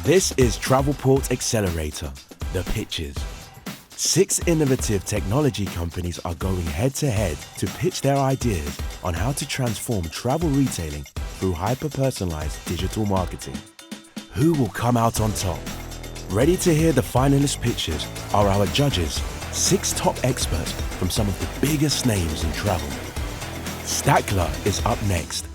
This is Travelport Accelerator, the pitches. 6 innovative technology companies are going head-to-head to pitch their ideas on how to transform travel retailing through hyper-personalized digital marketing. Who will come out on top? Ready to hear the finalist pitches are our judges, 6 top experts from some of the biggest names in travel. Stackla is up next.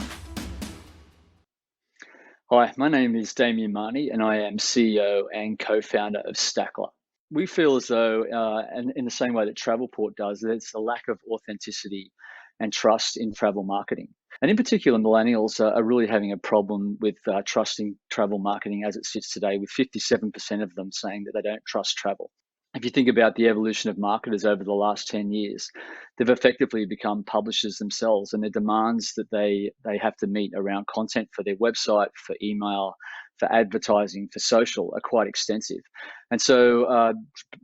Hi, my name is Damien Marnie and I am CEO and co-founder of Stackla. We feel as though, and in the same way that Travelport does, there's a lack of authenticity and trust in travel marketing. And in particular, millennials are really having a problem with trusting travel marketing as it sits today, with 57% of them saying that they don't trust travel. If you think about the evolution of marketers over the last 10 years, they've effectively become publishers themselves, and the demands that they have to meet around content for their website, for email, for advertising, for social are quite extensive. And so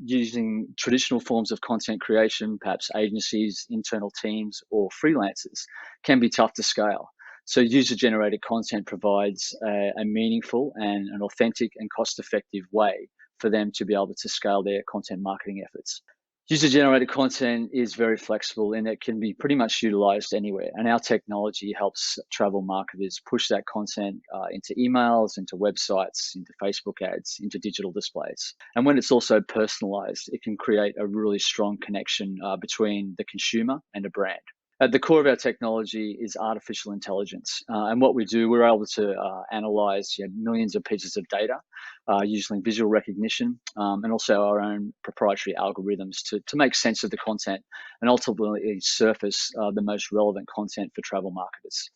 using traditional forms of content creation, perhaps agencies, internal teams, or freelancers, can be tough to scale. So user-generated content provides a meaningful and an authentic and cost-effective way for them to be able to scale their content marketing efforts. User-generated content is very flexible and it can be pretty much utilized anywhere. And our technology helps travel marketers push that content into emails, into websites, into Facebook ads, into digital displays. And when it's also personalized, it can create a really strong connection between the consumer and a brand. At the core of our technology is artificial intelligence. And what we do, we're able to analyze millions of pieces of data using visual recognition and also our own proprietary algorithms to make sense of the content and ultimately surface the most relevant content for travel marketers.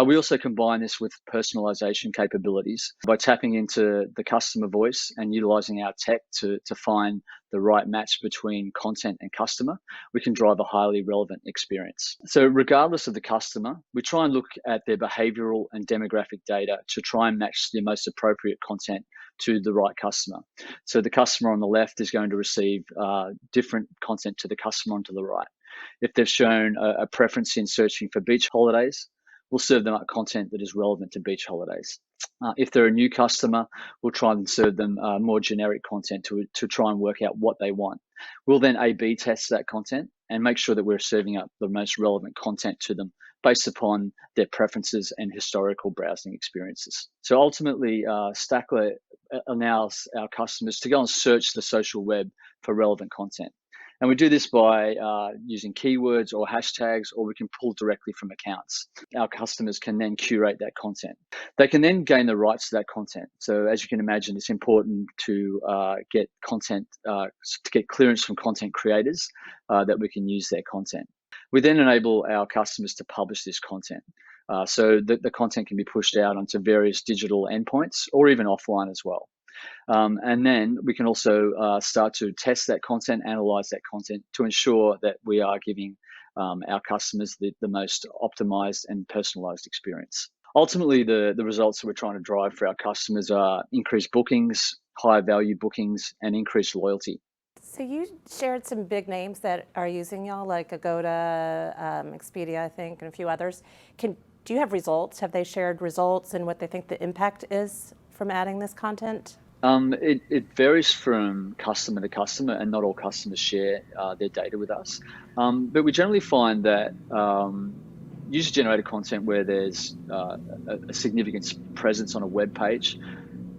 We also combine this with personalization capabilities by tapping into the customer voice and utilizing our tech to find the right match between content and customer. We can drive a highly relevant experience. So regardless of the customer, we try and look at their behavioral and demographic data to try and match the most appropriate content to the right customer. So the customer on the left is going to receive different content to the customer on to the right. If they've shown a preference in searching for beach holidays, we'll serve them up content that is relevant to beach holidays. If they're a new customer, we'll try and serve them more generic content to try and work out what they want. We'll then A/B test that content and make sure that we're serving up the most relevant content to them based upon their preferences and historical browsing experiences. So ultimately, Stackla allows our customers to go and search the social web for relevant content. And we do this by using keywords or hashtags, or we can pull directly from accounts. Our customers can then curate that content. They can then gain the rights to that content. So as you can imagine, it's important to get content, to get clearance from content creators that we can use their content. We then enable our customers to publish this content. So that the content can be pushed out onto various digital endpoints or even offline as well. And then we can also start to test that content, analyze that content to ensure that we are giving our customers the most optimized and personalized experience. Ultimately, the results that we're trying to drive for our customers are increased bookings, higher value bookings, and increased loyalty. So you shared some big names that are using y'all, like Agoda, Expedia, I think, and a few others. Do you have results? Have they shared results and what they think the impact is from adding this content? It varies from customer to customer, and not all customers share their data with us. But we generally find that user-generated content where there's a significant presence on a web page,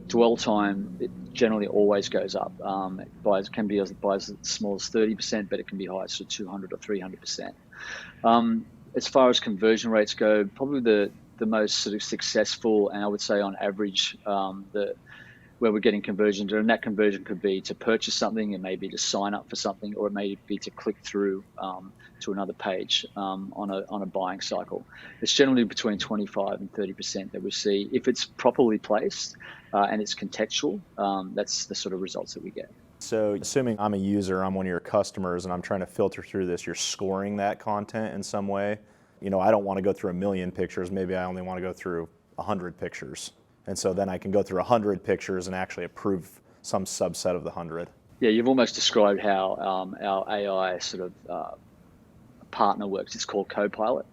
dwell time, it generally always goes up. It can be as small as 30%, but it can be high as 200 or 300%. As far as conversion rates go, probably the most sort of successful, and I would say on average, where we're getting conversions, and that conversion could be to purchase something, it may be to sign up for something, or it may be to click through to another page on a buying cycle. It's generally between 25 and 30% that we see. If it's properly placed and it's contextual, that's the sort of results that we get. So assuming I'm a user, I'm one of your customers, and I'm trying to filter through this, you're scoring that content in some way. You know, I don't want to go through 1 million pictures, maybe I only want to go through 100 pictures. And so then I can go through 100 pictures and actually approve some subset of the 100. Yeah, you've almost described how our AI sort of partner works. It's called Copilot.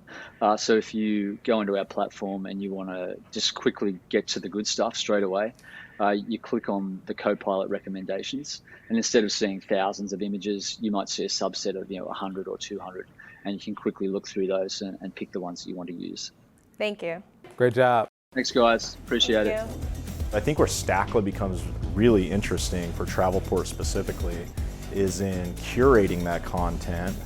So if you go into our platform and you want to just quickly get to the good stuff straight away, you click on the Copilot recommendations, and instead of seeing thousands of images, you might see a subset of 100 or 200, and you can quickly look through those and pick the ones that you want to use. Thank you. Great job. Thanks, guys. Appreciate it. I think where Stackla becomes really interesting for Travelport specifically is in curating that content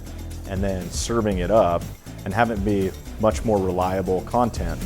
and then serving it up and having it be much more reliable content.